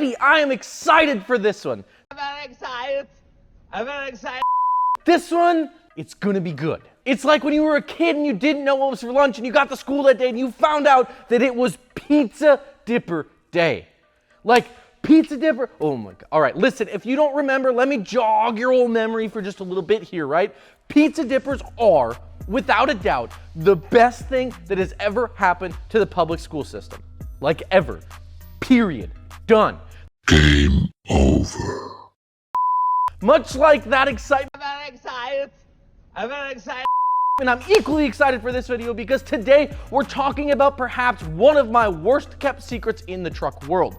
baby, I am excited for this one. I'm very excited. I'm very excited. This one, it's gonna be good. It's like when you were a kid and you didn't know what was for lunch and you got to school that day and you found out that it was Pizza Dipper Day. Like, Pizza Dipper, oh my God. All right, listen, if you don't remember, let me jog your old memory for just a little bit here, right? Pizza Dippers are, without a doubt, the best thing that has ever happened to the public school system. Like ever. Period. Done. Game over. Much like that excitement, I'm very excited. I'm very excited. and I'm equally excited for this video because today we're talking about perhaps one of my worst kept secrets in the truck world.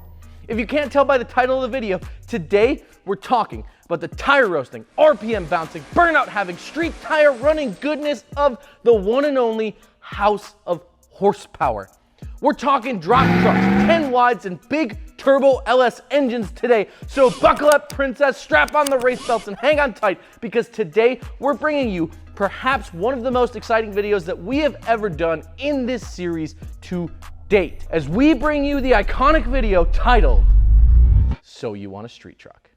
If you can't tell by the title of the video, today we're talking about the tire roasting, RPM bouncing, burnout having, street tire running goodness of the one and only House of Horsepower. We're talking drop trucks, 10 wides, and big turbo LS engines today. So buckle up, princess, strap on the race belts, and hang on tight because today we're bringing you perhaps one of the most exciting videos that we have ever done in this series to date, as we bring you the iconic video titled, So You Want a Street Truck?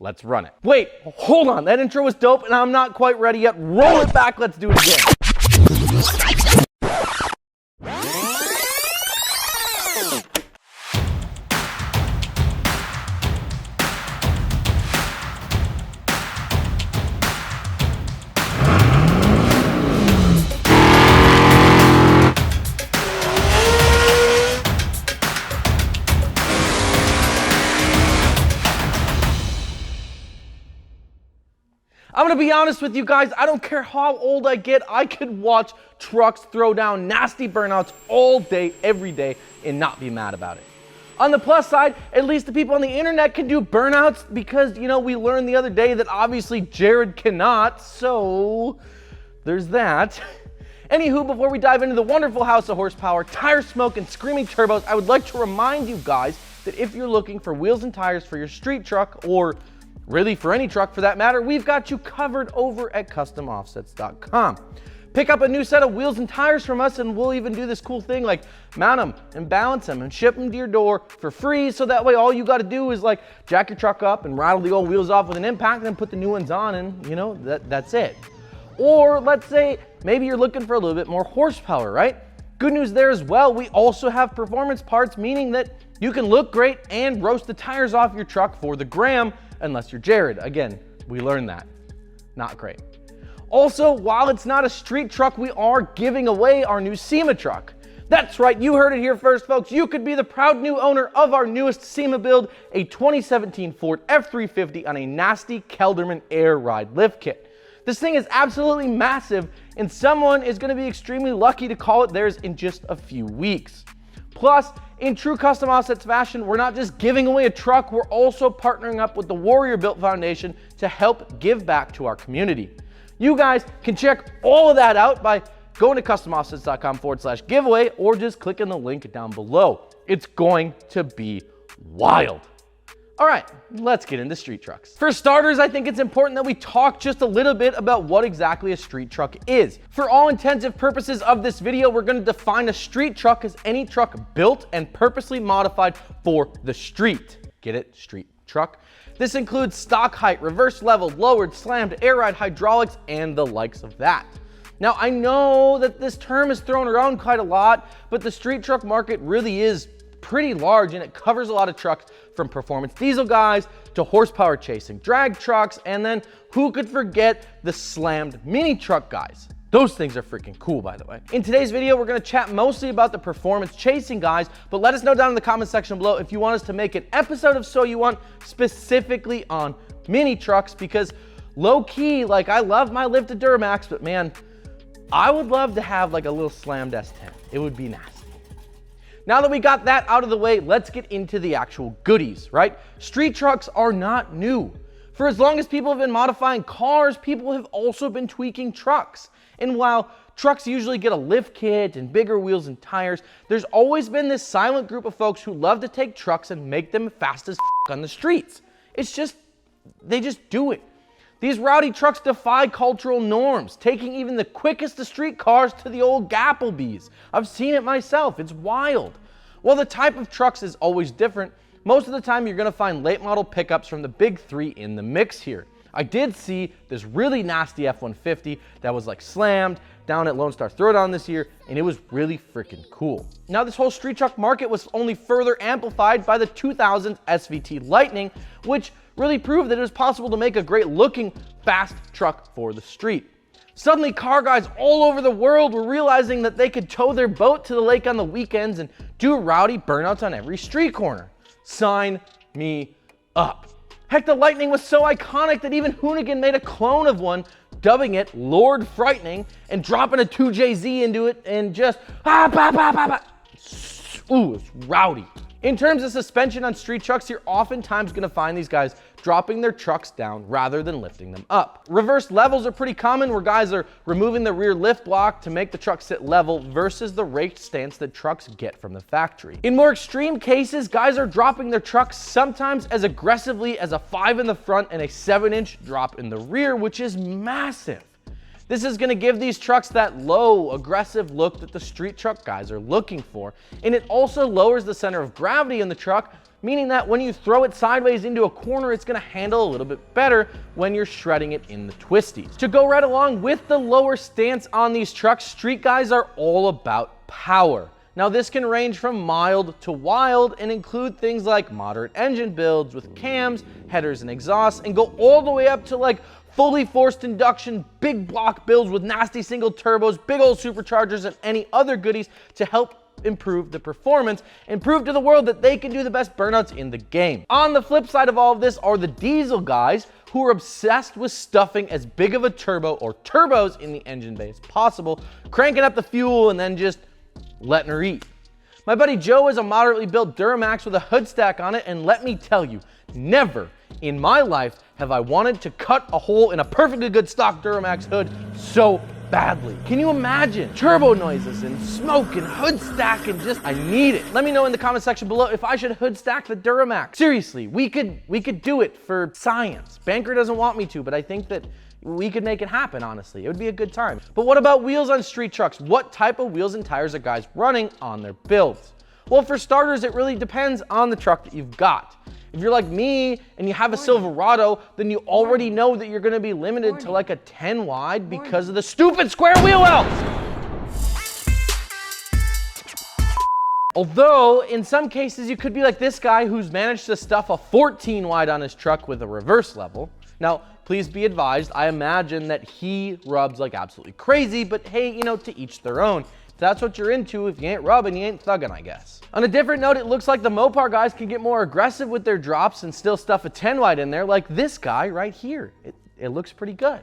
Let's run it. Wait, hold on. That intro was dope and I'm not quite ready yet. Roll it back. Let's do it again. I'm gonna be honest with you guys, I don't care how old I get, I could watch trucks throw down nasty burnouts all day, every day, and not be mad about it. On the plus side, at least the people on the internet can do burnouts because, you know, we learned the other day that obviously Jared cannot, so there's that. Anywho, before we dive into the wonderful House of Horsepower, tire smoke, and screaming turbos, I would like to remind you guys that if you're looking for wheels and tires for your street truck, or really for any truck for that matter, we've got you covered over at CustomOffsets.com. Pick up a new set of wheels and tires from us and we'll even do this cool thing like mount them and balance them and ship them to your door for free, so that way all you got to do is like jack your truck up and rattle the old wheels off with an impact and then put the new ones on, and you know, that's it. Or let's say maybe you're looking for a little bit more horsepower, right? Good news there as well, we also have performance parts, meaning that you can look great and roast the tires off your truck for the gram, unless you're Jared. Again, we learned that. Not great. Also, while it's not a street truck, we are giving away our new SEMA truck. That's right, you heard it here first, folks. You could be the proud new owner of our newest SEMA build, a 2017 Ford F-350 on a nasty Kelderman Air Ride lift kit. This thing is absolutely massive, and someone is going to be extremely lucky to call it theirs in just a few weeks. Plus, in true Custom Offsets fashion, we're not just giving away a truck, we're also partnering up with the Warrior Built Foundation to help give back to our community. You guys can check all of that out by going to CustomOffsets.com/giveaway or just clicking the link down below. It's going to be wild. All right, let's get into street trucks. For starters, I think it's important that we talk just a little bit about what exactly a street truck is. For all intensive purposes of this video, we're going to define a street truck as any truck built and purposely modified for the street. Get it? Street truck. This includes stock height, reverse leveled, lowered, slammed, air ride, hydraulics, and the likes of that. Now, I know that this term is thrown around quite a lot, but the street truck market really is pretty large and it covers a lot of trucks, from performance diesel guys to horsepower chasing drag trucks, and then who could forget the slammed mini truck guys. Those things are freaking cool, by the way. In today's video, we're gonna chat mostly about the performance chasing guys, but let us know down in the comment section below if you want us to make an episode of So You Want specifically on mini trucks, because low key, like, I love my lifted Duramax, but man, I would love to have like a little slammed S10. It would be nasty. Now that we got that out of the way, let's get into the actual goodies, right? Street trucks are not new. For as long as people have been modifying cars, people have also been tweaking trucks. And while trucks usually get a lift kit and bigger wheels and tires, there's always been this silent group of folks who love to take trucks and make them fast as on the streets. They just do it. These rowdy trucks defy cultural norms, taking even the quickest of street cars to the old Gapplebees. I've seen it myself, it's wild. While the type of trucks is always different, most of the time you're gonna find late model pickups from the big three in the mix here. I did see this really nasty F-150 that was like slammed down at Lone Star Throwdown this year, and it was really freaking cool. Now this whole street truck market was only further amplified by the 2000s SVT Lightning, which really proved that it was possible to make a great looking, fast truck for the street. Suddenly car guys all over the world were realizing that they could tow their boat to the lake on the weekends and do rowdy burnouts on every street corner. Sign me up. Heck, the Lightning was so iconic that even Hoonigan made a clone of one, dubbing it Lord Frightening and dropping a 2JZ into it and just ooh, it's rowdy. In terms of suspension on street trucks, you're oftentimes gonna find these guys dropping their trucks down rather than lifting them up. Reverse levels are pretty common, where guys are removing the rear lift block to make the truck sit level versus the raked stance that trucks get from the factory. In more extreme cases, guys are dropping their trucks sometimes as aggressively as a 5 in the front and a 7-inch drop in the rear, which is massive. This is gonna give these trucks that low, aggressive look that the street truck guys are looking for. And it also lowers the center of gravity in the truck, meaning that when you throw it sideways into a corner, it's gonna handle a little bit better when you're shredding it in the twisties. To go right along with the lower stance on these trucks, street guys are all about power. Now this can range from mild to wild and include things like moderate engine builds with cams, headers, and exhausts, and go all the way up to like fully forced induction, big block builds with nasty single turbos, big old superchargers, and any other goodies to help improve the performance and prove to the world that they can do the best burnouts in the game. On the flip side of all of this are the diesel guys who are obsessed with stuffing as big of a turbo or turbos in the engine bay as possible, cranking up the fuel and then just letting her eat. My buddy Joe is a moderately built Duramax with a hood stack on it, and let me tell you, never in my life have I wanted to cut a hole in a perfectly good stock Duramax hood so badly. Can you imagine? Turbo noises and smoke and hood stack and just, I need it. Let me know in the comment section below if I should hood stack the Duramax. Seriously, we could do it for science. Banker doesn't want me to, but I think that we could make it happen, honestly. It would be a good time. But what about wheels on street trucks? What type of wheels and tires are guys running on their builds? Well, for starters, it really depends on the truck that you've got. If you're like me and you have a Silverado, then you already know that you're gonna be limited to like a 10 wide because of the stupid square wheel wells. Although, in some cases, you could be like this guy who's managed to stuff a 14 wide on his truck with a reverse level. Now, please be advised, I imagine that he rubs like absolutely crazy, but hey, you know, to each their own. If that's what you're into, if you ain't rubbing, you ain't thugging, I guess. On a different note, it looks like the Mopar guys can get more aggressive with their drops and still stuff a 10 wide in there, like this guy right here. It looks pretty good.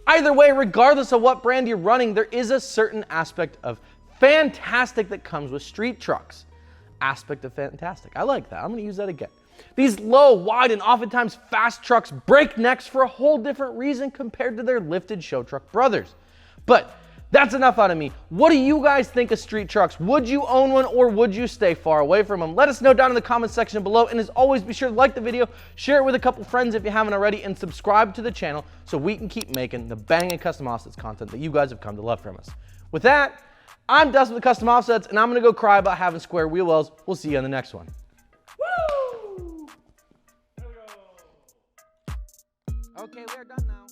Either way, regardless of what brand you're running, there is a certain aspect of fantastic that comes with street trucks. Aspect of fantastic. I like that. I'm gonna use that again. These low, wide, and oftentimes fast trucks break necks for a whole different reason compared to their lifted show truck brothers. But that's enough out of me. What do you guys think of street trucks? Would you own one or would you stay far away from them? Let us know down in the comment section below. And as always, be sure to like the video, share it with a couple friends if you haven't already, and subscribe to the channel so we can keep making the banging custom offsets content that you guys have come to love from us. With that, I'm Dustin with the Custom Offsets, and I'm gonna go cry about having square wheel wells. We'll see you on the next one. Woo! Okay, we're done now.